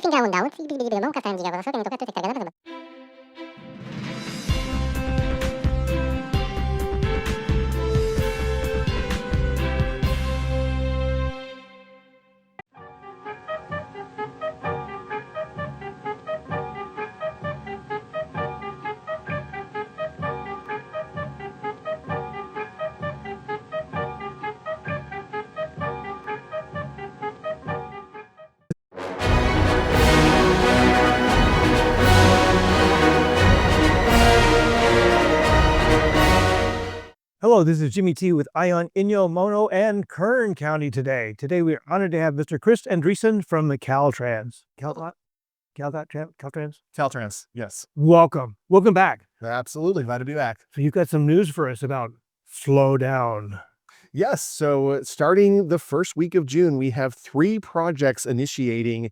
Tinggal daun sih di mau katakan jika bahasa yang toka terkadang. Hello, this is Jimmy T with Ion, Inyo, Mono, and Kern County today. Today we are honored to have Mr. Chris Andriessen from the Caltrans. Caltrans, yes. Welcome. Welcome back. Absolutely, glad to be back. So you've got some news for us about Slow Down. Yes, so starting the first week of June, we have 3 projects initiating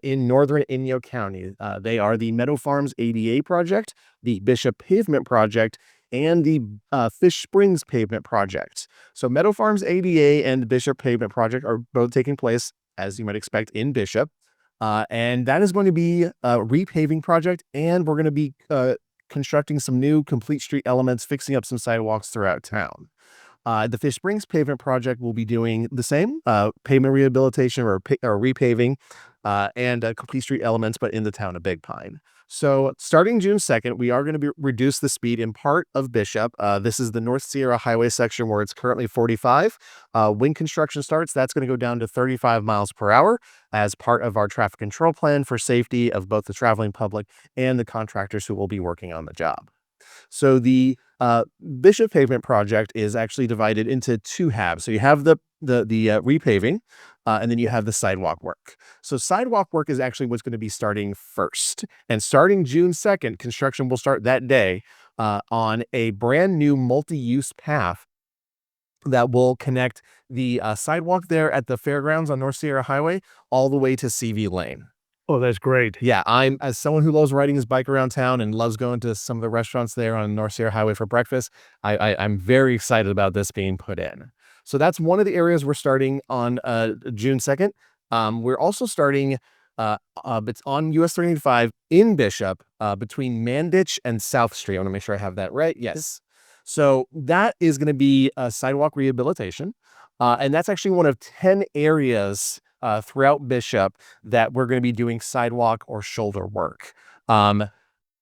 in northern Inyo County. They are the Meadow Farms ADA project, the Bishop Pavement project, and the Fish Springs Pavement project. So Meadow Farms ADA and the Bishop Pavement project are both taking place, as you might expect, in Bishop. And that is going to be a repaving project, and we're going to be constructing some new complete street elements, fixing up some sidewalks throughout town. The Fish Springs Pavement project will be doing the same, pavement rehabilitation or repaving and complete street elements, but in the town of Big Pine. So starting June 2nd, we are going to reduce the speed in part of Bishop. This is the North Sierra Highway section where it's currently 45. When construction starts, that's going to go down to 35 miles per hour as part of our traffic control plan for safety of both the traveling public and the contractors who will be working on the job. So the Bishop Pavement project is actually divided into 2 halves. So you have the repaving, and then you have the sidewalk work. So sidewalk work is actually what's going to be starting first. And starting June 2nd, construction will start that day on a brand new multi-use path that will connect the sidewalk there at the fairgrounds on North Sierra Highway all the way to CV Lane. Oh, that's great. Yeah, I'm, as someone who loves riding his bike around town and loves going to some of the restaurants there on North Sierra Highway for breakfast, I'm very excited about this being put in. So that's one of the areas we're starting on June 2nd. We're also starting it's on US 385 in Bishop between Manditch and South Street. I want to make sure I have that right. Yes. So that is going to be a sidewalk rehabilitation. And that's actually one of 10 areas throughout Bishop that we're going to be doing sidewalk or shoulder work.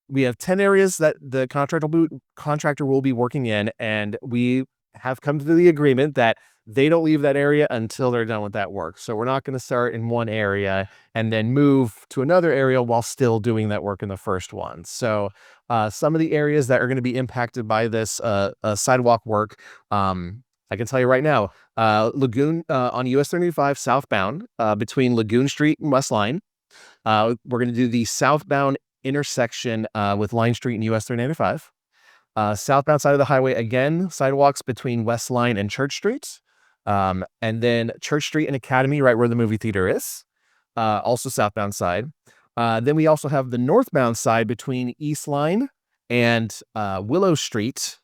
We have 10 areas that the contractor will be working in, and we have come to the agreement that they don't leave that area until they're done with that work. So we're not going to start in one area and then move to another area while still doing that work in the first one. So some of the areas that are going to be impacted by this sidewalk work, I can tell you right now, Lagoon on US 35 southbound between Lagoon Street and West Line. We're going to do the southbound intersection with Line Street and US 395. Southbound side of the highway, again, sidewalks between West Line and Church Street. And then Church Street and Academy, right where the movie theater is. Also southbound side. Then we also have the northbound side between East Line and Willow Street.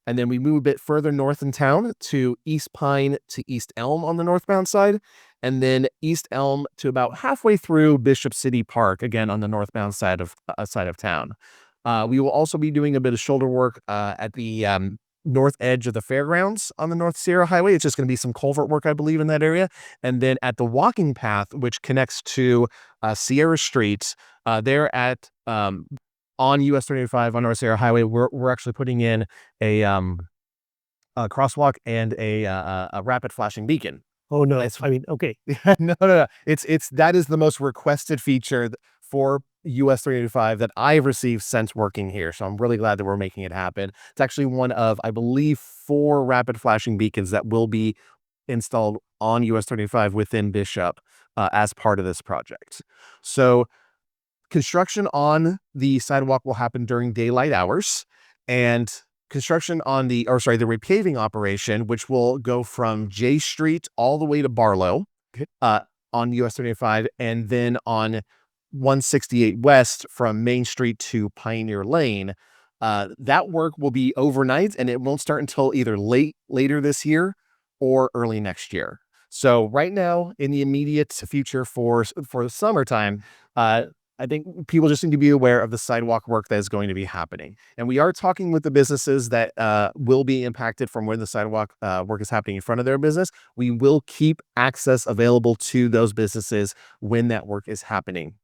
And then we move a bit further north in town to East Pine to East Elm on the northbound side. And then East Elm to about halfway through Bishop City Park, again on the northbound side of town. We will also be doing a bit of shoulder work at the north edge of the fairgrounds on the North Sierra Highway. It's just going to be some culvert work, I believe, in that area. And then at the walking path, which connects to Sierra Street, there at on US 385 on North Sierra Highway, we're actually putting in a crosswalk and a rapid flashing beacon. Oh no, okay. No. It's that is the most requested feature for US 385 that I've received since working here. So I'm really glad that we're making it happen. It's actually one of, I believe, 4 rapid flashing beacons that will be installed on US 385 within Bishop as part of this project. So construction on the sidewalk will happen during daylight hours, and construction on the repaving operation, which will go from J Street all the way to Barlow on US 385, and then on 168 West from Main Street to Pioneer Lane. That work will be overnight, and it won't start until either later this year or early next year. So right now, in the immediate future for the summertime, I think people just need to be aware of the sidewalk work that is going to be happening. And we are talking with the businesses that will be impacted from when the sidewalk work is happening in front of their business. We will keep access available to those businesses when that work is happening.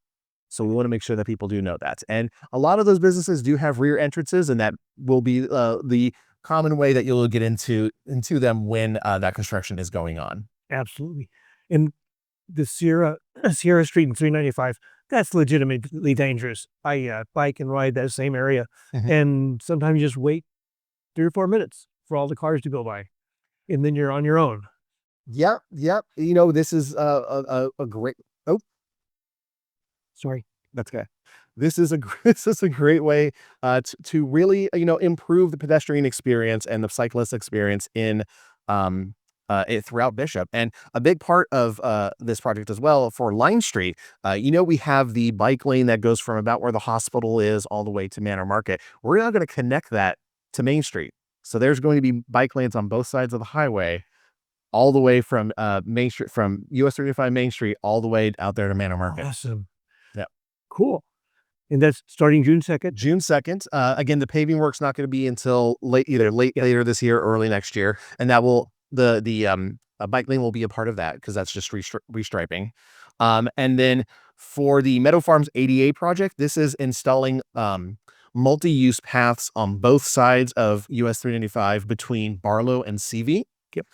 So we want to make sure that people do know that. And a lot of those businesses do have rear entrances, and that will be the common way that you'll get into them when that construction is going on. Absolutely. And the Sierra Street and 395, that's legitimately dangerous. I bike and ride that same area, and sometimes you just wait 3 or 4 minutes for all the cars to go by, and then you're on your own. Yep. You know, this is a great. Oh, Sorry. that's good. This is a great way to really improve the pedestrian experience and the cyclist experience in throughout Bishop. And a big part of this project as well for Line Street, we have the bike lane that goes from about where the hospital is all the way to Manor Market. We're now going to connect that to Main Street. So there's going to be bike lanes on both sides of the highway, all the way from Main Street, from US 35 Main Street, all the way out there to Manor Market. Awesome. Yeah. Cool. And that's starting June 2nd? June 2nd. Again, the paving work's not going to be until later this year or early next year. And that will, the bike lane will be a part of that because that's just restriping. And then for the Meadow Farms ADA project, this is installing multi-use paths on both sides of US 395 between Barlow and CV. Yep.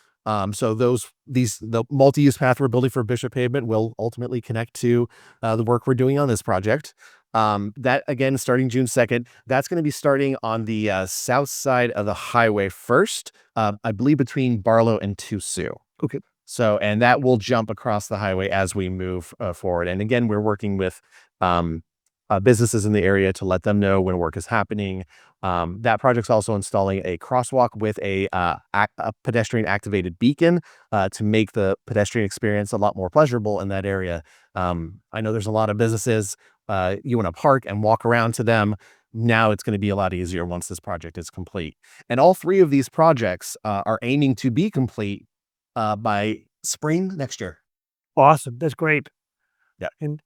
So the multi-use path we're building for Bishop Pavement will ultimately connect to the work we're doing on this project. That again, starting June 2nd, that's going to be starting on the south side of the highway first, I believe between Barlow and Tusu. Okay. So, and that will jump across the highway as we move forward. And again, we're working with businesses in the area to let them know when work is happening. That project's also installing a crosswalk with a pedestrian activated beacon to make the pedestrian experience a lot more pleasurable in that area. I know there's a lot of businesses you want to park and walk around to them. Now it's going to be a lot easier once this project is complete. And all 3 of these projects are aiming to be complete by spring next year. Awesome. That's great. Yeah. And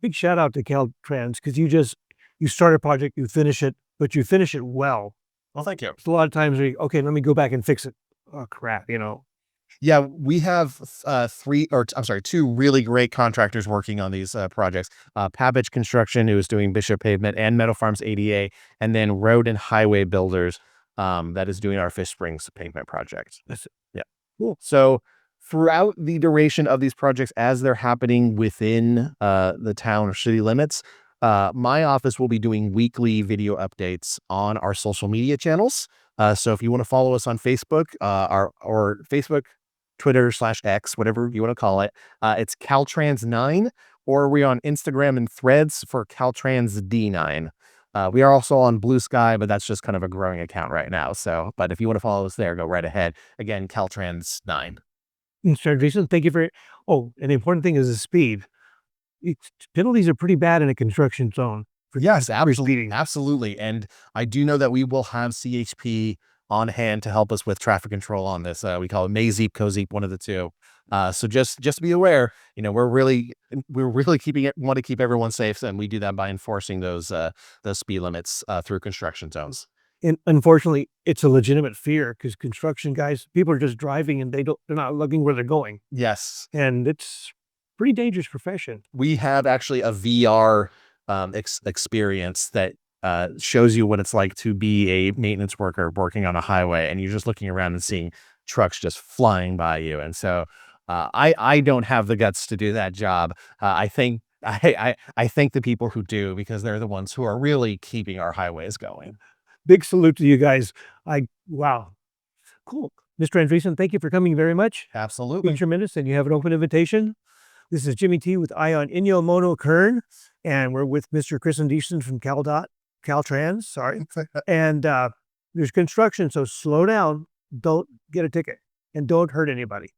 big shout out to Caltrans, because you start a project, you finish it, but you finish it well. Well, thank you. So a lot of times okay, let me go back and fix it. Oh crap, Yeah, we have 2 really great contractors working on these projects. Pavage Construction, who is doing Bishop Pavement, and Meadow Farms ADA, and then Road and Highway Builders, that is doing our Fish Springs pavement project. Yeah. Cool. So throughout the duration of these projects, as they're happening within the town or city limits, my office will be doing weekly video updates on our social media channels. So if you want to follow us on Facebook, or Facebook, Twitter /X, whatever you want to call it, it's Caltrans9, or we're on Instagram and Threads for Caltrans D9. We are also on Blue Sky, but that's just kind of a growing account right now. So, but if you want to follow us there, go right ahead. Again, Caltrans9. Mr. Andriessen, thank you and the important thing is the speed. Penalties are pretty bad in a construction zone. Yes, absolutely. And I do know that we will have CHP on hand to help us with traffic control on this. We call it Mazeep, Cozeep, one of the two. So just be aware, we're really want to keep everyone safe, and we do that by enforcing those speed limits through construction zones. And unfortunately, it's a legitimate fear, because construction guys, people are just driving and they're not looking where they're going. Yes. And it's pretty dangerous profession. We have actually a VR experience that shows you what it's like to be a maintenance worker working on a highway, and you're just looking around and seeing trucks just flying by you. And so I don't have the guts to do that job. I thank the people who do, because they're the ones who are really keeping our highways going. Big salute to you guys. Wow. Cool. Mr. Andriessen, thank you for coming very much. Absolutely. Future minutes, and you have an open invitation. This is Jimmy T with Ion Inyo Mono Kern, and we're with Mr. Chris Andriessen from Caltrans, sorry. And there's construction, so slow down, don't get a ticket, and don't hurt anybody.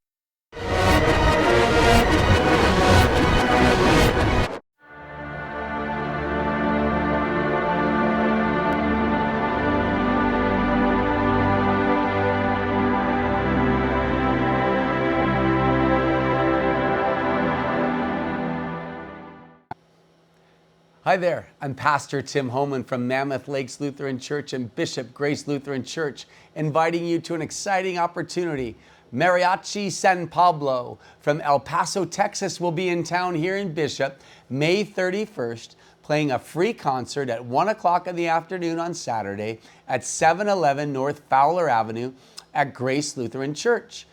Hi there, I'm Pastor Tim Homan from Mammoth Lakes Lutheran Church and Bishop Grace Lutheran Church, inviting you to an exciting opportunity. Mariachi San Pablo from El Paso, Texas will be in town here in Bishop May 31st, playing a free concert at 1 o'clock in the afternoon on Saturday at 711 North Fowler Avenue at Grace Lutheran Church.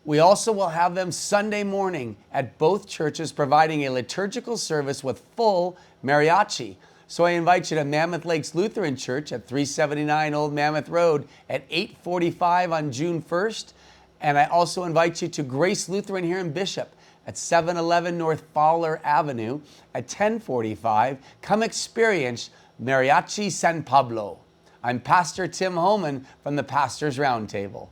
We also will have them Sunday morning at both churches, providing a liturgical service with full mariachi. So I invite you to Mammoth Lakes Lutheran Church at 379 Old Mammoth Road at 8:45 on June 1st. And I also invite you to Grace Lutheran here in Bishop at 711 North Fowler Avenue at 10:45. Come experience Mariachi San Pablo. I'm Pastor Tim Homan from the Pastors Roundtable.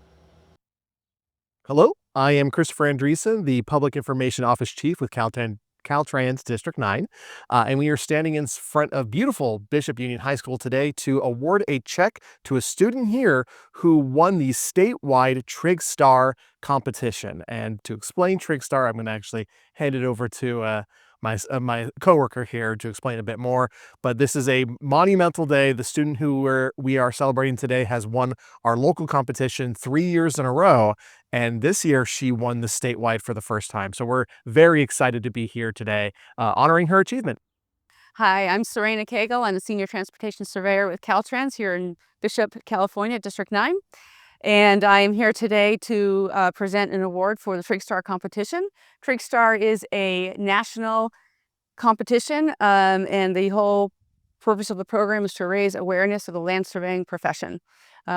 Hello, I am Christopher Andriessen, the Public Information Office Chief with Caltrans District 9, and we are standing in front of beautiful Bishop Union High School today to award a check to a student here who won the statewide Trigstar competition. And to explain Trigstar, I'm going to actually hand it over to my coworker here to explain a bit more. But this is a monumental day. The student who we are celebrating today has won our local competition 3 years in a row. And this year she won the statewide for the first time. So we're very excited to be here today, honoring her achievement. Hi, I'm Sereyna Cagle. I'm a senior transportation surveyor with Caltrans here in Bishop, California, District 9. And I am here today to present an award for the Trigstar competition. Trigstar is a national competition, and the whole purpose of the program is to raise awareness of the land surveying profession.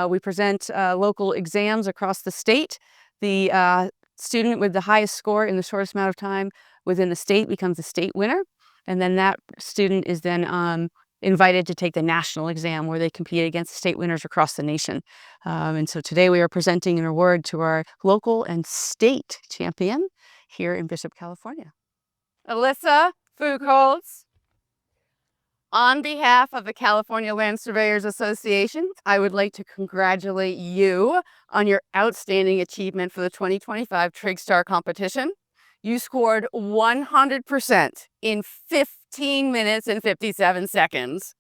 We present local exams across the state. The student with the highest score in the shortest amount of time within the state becomes the state winner. And then that student is then invited to take the national exam where they compete against state winners across the nation. And so today we are presenting an award to our local and state champion here in Bishop, California. Alyssa Buchholz. On behalf of the California Land Surveyors Association, I would like to congratulate you on your outstanding achievement for the 2025 Trigstar competition. You scored 100% in 15 minutes and 57 seconds,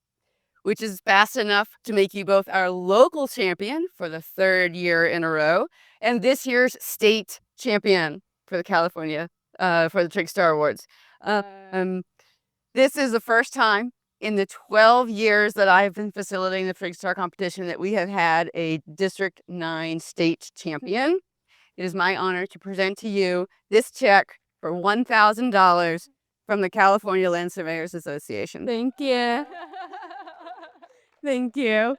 which is fast enough to make you both our local champion for the 3rd year in a row and this year's state champion for the California, for the Trigstar Awards. This is the first time in the 12 years that I've been facilitating the Trigstar competition that we have had a District 9 state champion. It is my honor to present to you this check for $1,000 from the California Land Surveyors Association. Thank you. Thank you.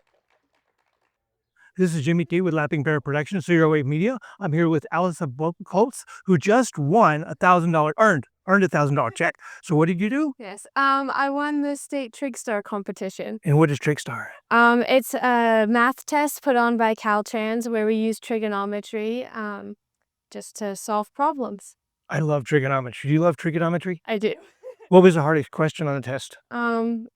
This is Jimmy T with Lapping Parrot Productions, Zero Wave Media. I'm here with Alyssa Buchholz, who just won $1,000, earned $1,000 check. So what did you do? Yes, I won the state Trigstar competition. And what is Trigstar? It's a math test put on by Caltrans where we use trigonometry just to solve problems. I love trigonometry. Do you love trigonometry? I do. What was the hardest question on the test?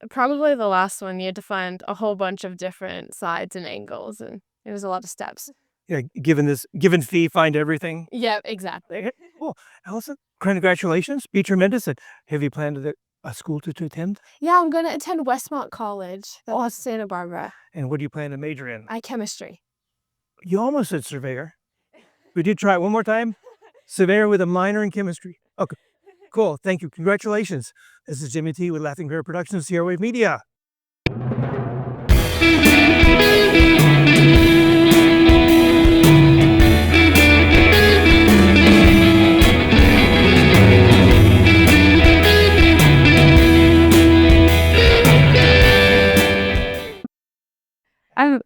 Probably the last one. You had to find a whole bunch of different sides and angles, and it was a lot of steps. Yeah, given fee, find everything. Yeah, exactly. Cool. Alyssa, congratulations. Be tremendous. And have you planned a school to attend? Yeah, I'm going to attend Westmont College. That's Santa Barbara. And what do you plan to major in? Chemistry. You almost said surveyor. We did try it one more time. Surveyor with a minor in chemistry. Okay. Cool. Thank you. Congratulations. This is Jimmy T with Laughing Parrot Productions, Zero Wave Media.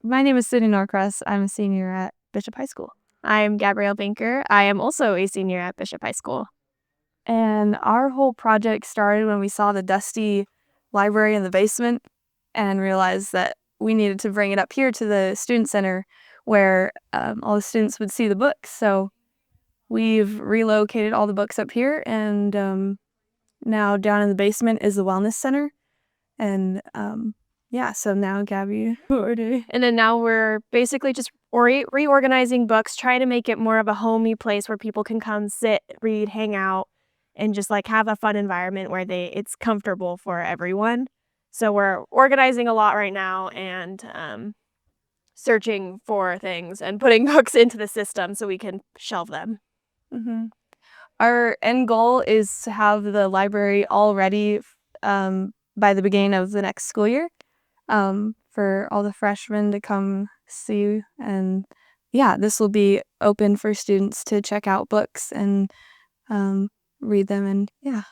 My name is Sydney Norcross. I'm a senior at Bishop High School. I'm Gabriel Binker. I am also a senior at Bishop High School. And our whole project started when we saw the dusty library in the basement and realized that we needed to bring it up here to the student center where all the students would see the books. So we've relocated all the books up here, and now down in the basement is the wellness center. And yeah, so now Gabby, what we're doing. And then now we're basically just reorganizing books, trying to make it more of a homey place where people can come sit, read, hang out, and just like have a fun environment where it's comfortable for everyone. So we're organizing a lot right now and searching for things and putting books into the system so we can shelve them. Our end goal is to have the library all ready by the beginning of the next school year for all the freshmen to come see. And yeah, this will be open for students to check out books and read them. And yeah.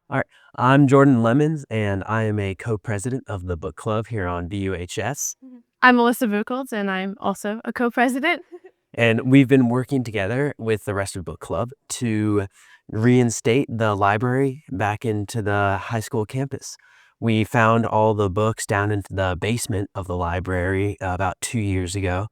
All right, I'm Jordan Lemons, and I am a co-president of the book club here on BUHS. I'm Alyssa Buchholz, and I'm also a co-president. And we've been working together with the rest of the book club to reinstate the library back into the high school campus. We found all the books down into the basement of the library about 2 years ago.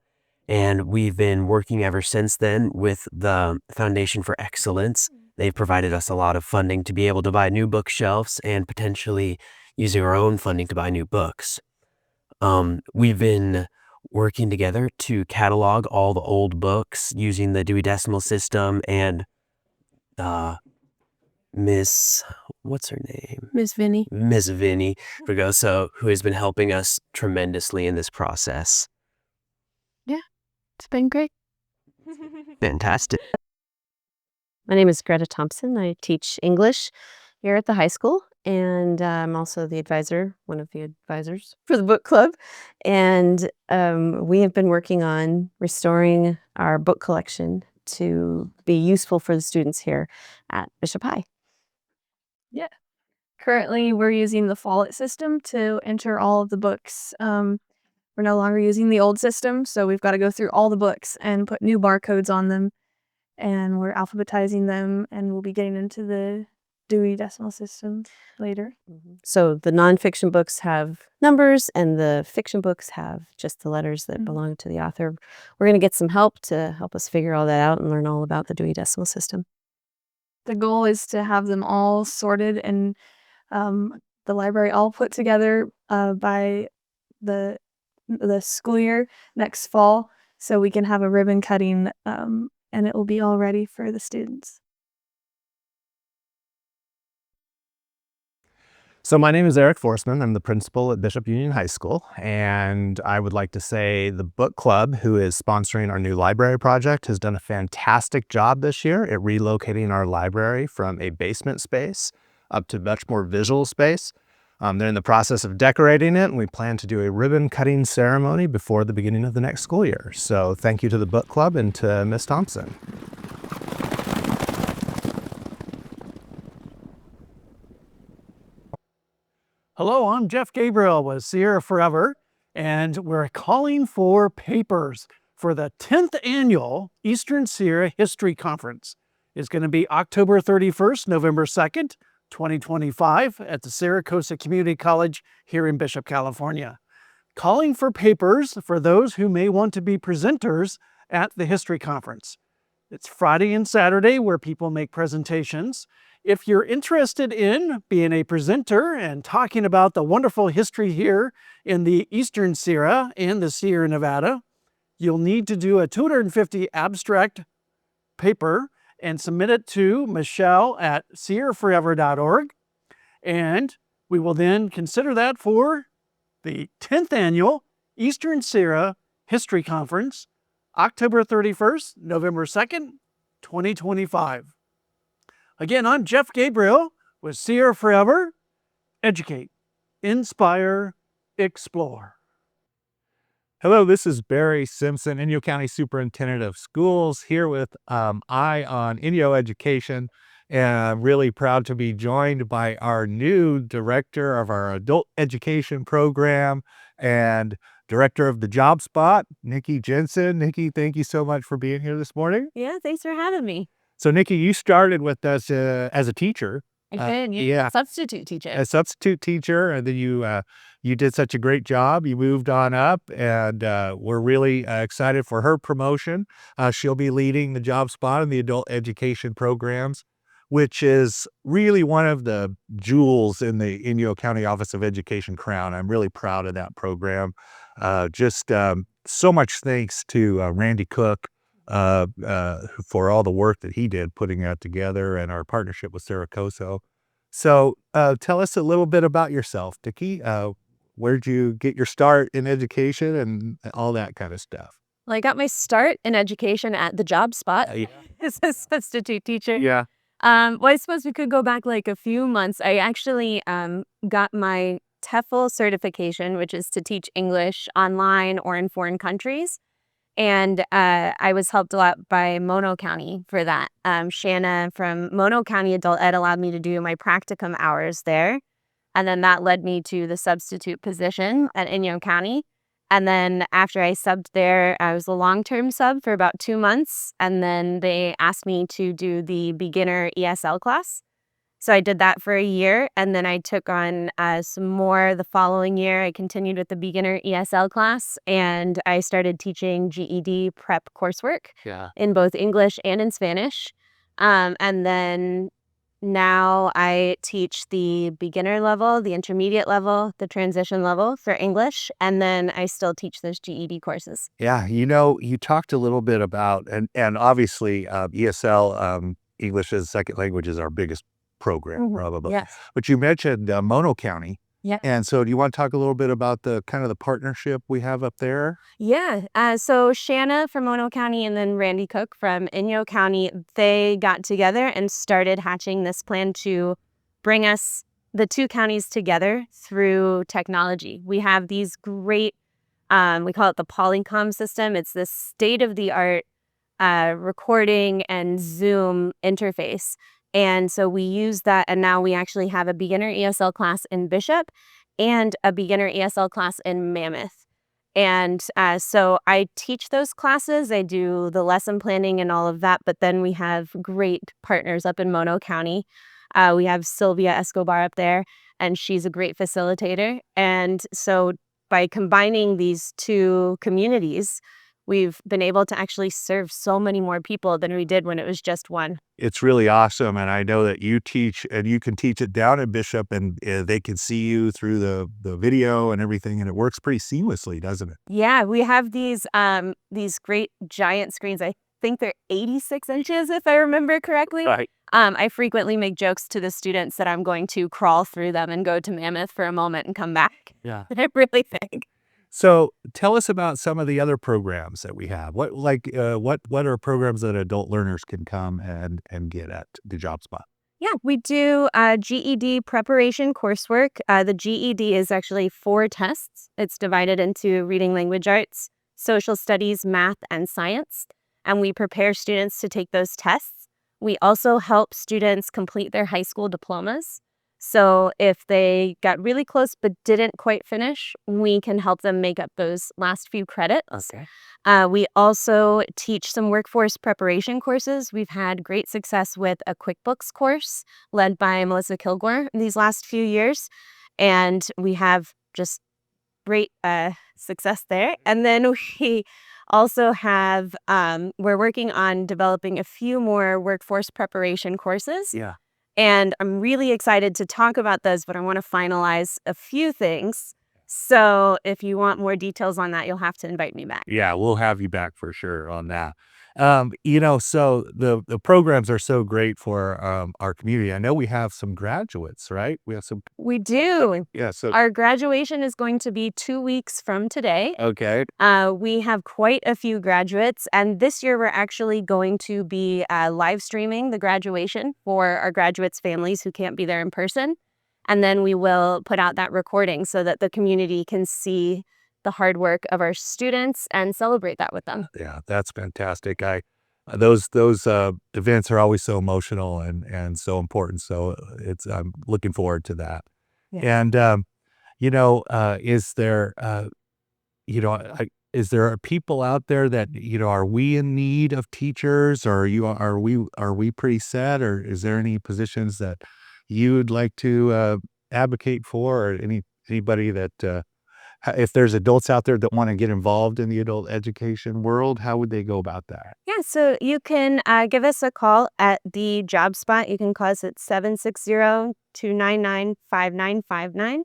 And we've been working ever since then with the Foundation for Excellence. They've provided us a lot of funding to be able to buy new bookshelves and potentially using our own funding to buy new books. We've been working together to catalog all the old books using the Dewey Decimal System and what's her name? Miss Vinny. Miss Vinny Fregoso, who has been helping us tremendously in this process. Yeah, it's been great. Fantastic. My name is Greta Thompson. I teach English here at the high school, and I'm also the advisor, one of the advisors for the book club. And we have been working on restoring our book collection to be useful for the students here at Bishop High. Yeah. Currently, we're using the Follett system to enter all of the books. We're no longer using the old system, so we've got to go through all the books and put new barcodes on them. And we're alphabetizing them, and we'll be getting into the Dewey Decimal System later. So the nonfiction books have numbers, and the fiction books have just the letters that belong to the author. We're going to get some help to help us figure all that out and learn all about the Dewey Decimal System. The goal is to have them all sorted and the library all put together by the school year next fall, so we can have a ribbon cutting and it will be all ready for the students. So my name is Erik Forsman. I'm the principal at Bishop Union High School, and I would like to say the book club, who is sponsoring our new library project, has done a fantastic job this year at relocating our library from a basement space up to much more visual space. They're in the process of decorating it, and we plan to do a ribbon cutting ceremony before the beginning of the next school year. So thank you to the book club and to Miss Thompson. Hello, I'm Jeff Gabriel with Sierra Forever, and we're calling for papers for the 10th annual Eastern Sierra History Conference. It's going to be October 31st, November 2nd, 2025 at the Saracosa Community College here in Bishop, California. Calling for papers for those who may want to be presenters at the History Conference. It's Friday and Saturday where people make presentations. If you're interested in being a presenter and talking about the wonderful history here in the Eastern Sierra and the Sierra Nevada, you'll need to do a 250 abstract paper and submit it to Michelle at sierraforever.org. And we will then consider that for the 10th annual Eastern Sierra History Conference, October 31st, November 2nd, 2025. Again, I'm Jeff Gabriel with Sierra Forever. Educate, inspire, explore. Hello, this is Barry Simpson, Inyo County Superintendent of Schools, here with Eye on Inyo Education. And I'm really proud to be joined by our new director of our adult education program and director of the Job Spot, Nikki Jensen. Nikki, thank you so much for being here this morning. Yeah, thanks for having me. So, Nikki, you started with us as a teacher. I did, yeah. Substitute teacher. A substitute teacher, and then you did such a great job. You moved on up, and we're really excited for her promotion. She'll be leading the Job Spot in the adult education programs, which is really one of the jewels in the Inyo County Office of Education crown. I'm really proud of that program. So much thanks to Randy Cook for all the work that he did putting that together, and our partnership with Saracosa. So tell us a little bit about yourself, Nikki. Where'd you get your start in education and all that kind of stuff? Well, I got my start in education at the job spot Yeah. as a substitute teacher. Yeah. Well, I suppose we could go back like a few months. I actually got my TEFL certification, which is to teach English online or in foreign countries. And I was helped a lot by Mono County for that. Shanna from Mono County Adult Ed allowed me to do my practicum hours there. And then that led me to the substitute position at Inyo County. And then after I subbed there, I was a long-term sub for about 2 months. And then they asked me to do the beginner ESL class. So I did that for a year. And then I took on some more the following year. I continued with the beginner ESL class. And I started teaching GED prep coursework in both English and in Spanish. And then now I teach the beginner level, the intermediate level, the transition level for English, and then I still teach those GED courses. Yeah, you talked a little bit about, and obviously ESL, English as a second language, is our biggest program, probably. Yes. But you mentioned Mono County. Yeah. And so do you want to talk a little bit about the kind of the partnership we have up there? Yeah. So Shanna from Mono County and then Randy Cook from Inyo County, they got together and started hatching this plan to bring us, the two counties, together through technology. We have these great, we call it the Polycom system. It's this state-of-the-art recording and Zoom interface. And so we use that, and now we actually have a beginner ESL class in Bishop and a beginner ESL class in Mammoth. And so I teach those classes. I do the lesson planning and all of that, but then we have great partners up in Mono County. We have Sylvia Escobar up there, and she's a great facilitator. And so by combining these two communities, we've been able to actually serve so many more people than we did when it was just one. It's really awesome. And I know that you teach, and you can teach it down in Bishop, and they can see you through the video and everything. And it works pretty seamlessly, doesn't it? Yeah, we have these great giant screens. I think they're 86 inches, if I remember correctly. Right. I frequently make jokes to the students that I'm going to crawl through them and go to Mammoth for a moment and come back. Yeah. I really think. So tell us about some of the other programs that we have. What are programs that adult learners can come and get at the job spot? Yeah, we do GED preparation coursework. The GED is actually 4 tests. It's divided into reading language arts, social studies, math, and science. And we prepare students to take those tests. We also help students complete their high school diplomas. So if they got really close but didn't quite finish, we can help them make up those last few credits. Okay. We also teach some workforce preparation courses. We've had great success with a QuickBooks course led by Melissa Kilgore these last few years. And we have just great success there. And then we also have, we're working on developing a few more workforce preparation courses. Yeah. And I'm really excited to talk about those, but I want to finalize a few things. So if you want more details on that, you'll have to invite me back. Yeah, we'll have you back for sure on that. So the programs are so great for our community. I know we have some graduates, right? We have some. We do. Yeah. So Our graduation is going to be 2 weeks from today. okay. We have quite a few graduates, and this year we're actually going to be live streaming the graduation for our graduates' families who can't be there in person. And then we will put out that recording so that the community can see the hard work of our students and celebrate that with them. Yeah, that's fantastic. Those events are always so emotional and so important. So I'm looking forward to that. Yeah. And is there people out there that are we in need of teachers, or are we pretty set, or is there any positions that you'd like to advocate for, or anybody that if there's adults out there that want to get involved in the adult education world, how would they go about that? Yeah, so you can give us a call at the job spot. You can call us at 760-299-5959.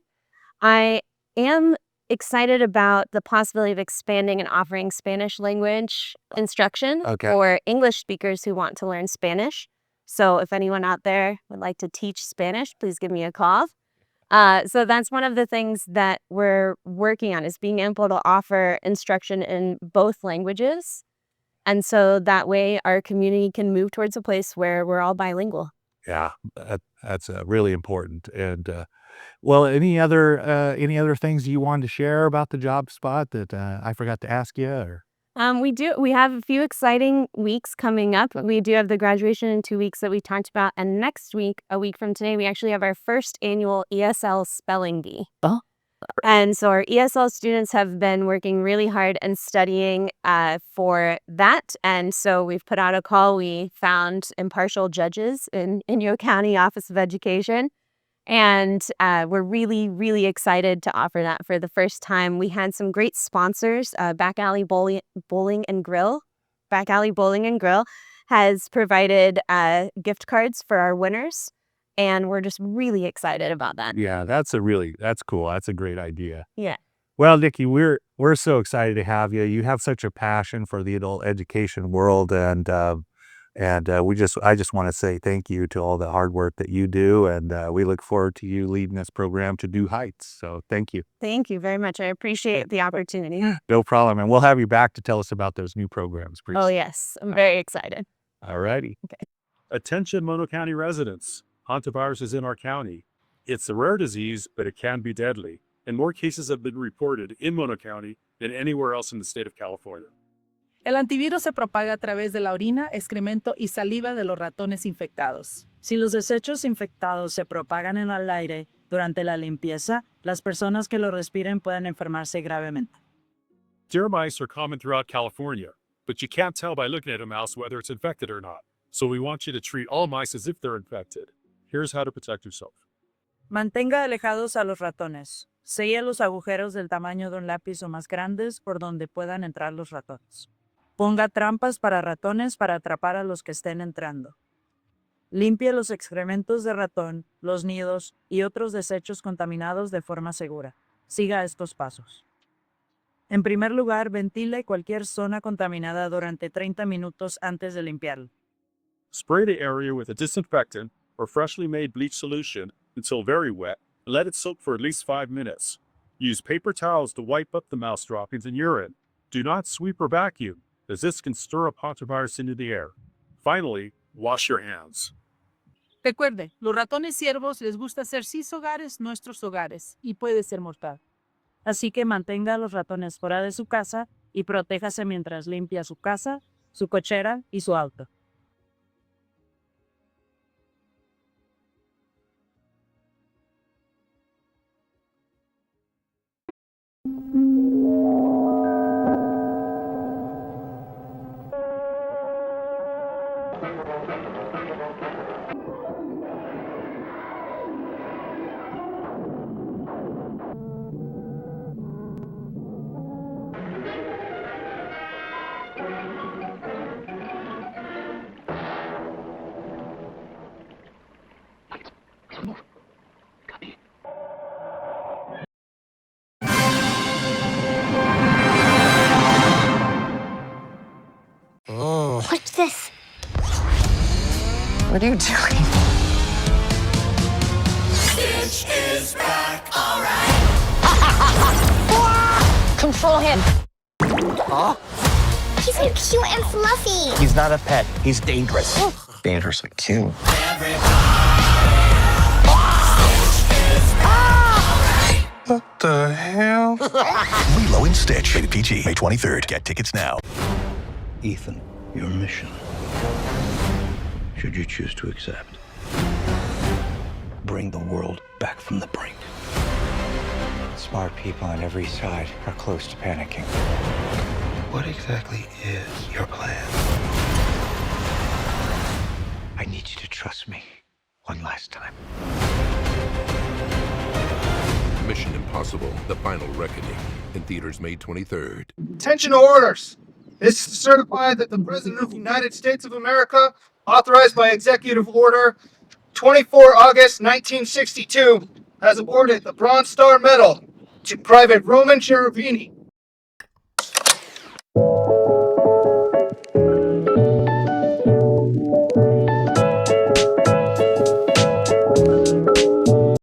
I am excited about the possibility of expanding and offering Spanish language instruction Okay. for English speakers who want to learn Spanish. So if anyone out there would like to teach Spanish, please give me a call. So that's one of the things that we're working on, is being able to offer instruction in both languages. And so that way our community can move towards a place where we're all bilingual. Yeah, that's really important. And well, any other things you wanted to share about the job spot that I forgot to ask you? Or We have a few exciting weeks coming up. We do have the graduation in 2 weeks that we talked about. And next week, a week from today, we actually have our first annual ESL spelling bee. Oh. And so our ESL students have been working really hard and studying for that. And so we've put out a call. We found impartial judges in Inyo County Office of Education. And we're really, really excited to offer that for the first time. We had some great sponsors. Back Alley Bowling and Grill. Back Alley Bowling and Grill has provided gift cards for our winners. And we're just really excited about that. yeah, that's cool. That's a great idea. Yeah. Well, Nikki, we're so excited to have you. You have such a passion for the adult education world, and I just want to say thank you to all the hard work that you do, and we look forward to you leading this program to new heights. So thank you. Thank you very much. I appreciate the opportunity. No problem, and we'll have you back to tell us about those new programs. Pretty Oh, soon. yes. I'm very excited. All righty. Attention Mono County residents. Hantavirus is in our county. It's a rare disease, but it can be deadly, and more cases have been reported in Mono County than anywhere else in the state of California. El antivirus se propaga a través de la orina, excremento y saliva de los ratones infectados. Si los desechos infectados se propagan en el aire durante la limpieza, las personas que lo respiren pueden enfermarse gravemente. Deer mice are common throughout California, but you can't tell by looking at a mouse whether it's infected or not. So we want you to treat all mice as if they're infected. Here's how to protect yourself. Mantenga alejados a los ratones. Selle los agujeros del tamaño de un lápiz o más grandes por donde puedan entrar los ratones. Ponga trampas para ratones para atrapar a los que estén entrando. Limpie los excrementos de ratón, los nidos y otros desechos contaminados de forma segura. Siga estos pasos. En primer lugar, ventile cualquier zona contaminada durante 30 minutos antes de limpiarlo. Spray the area with a disinfectant or freshly made bleach solution until very wet and let it soak for at least 5 minutes. Use paper towels to wipe up the mouse droppings and urine. Do not sweep or vacuum, as this can stir up hantavirus into the air. Finally, wash your hands. Recuerde, los ratones ciervos les gusta hacer sus hogares nuestros hogares y puede ser mortal. Así que mantenga a los ratones fuera de su casa y protéjase mientras limpia su casa, su cochera y su auto. What's this? What are you doing? Stitch is back, alright. Control him. Huh? He's so cute and fluffy. He's not a pet. He's dangerous. Dangerously cute. What the hell? Lilo and Stitch, rated PG, May 23rd. Get tickets now. Ethan, your mission, should you choose to accept, bring the world back from the brink. Smart people on every side are close to panicking. What exactly is your plan? I need you to trust me one last time. Mission Impossible, The Final Reckoning, in theaters May 23rd. Attention orders! This is to certify that the President of the United States of America, authorized by Executive Order 24 August 1962, has awarded the Bronze Star Medal to Private Roman Cherubini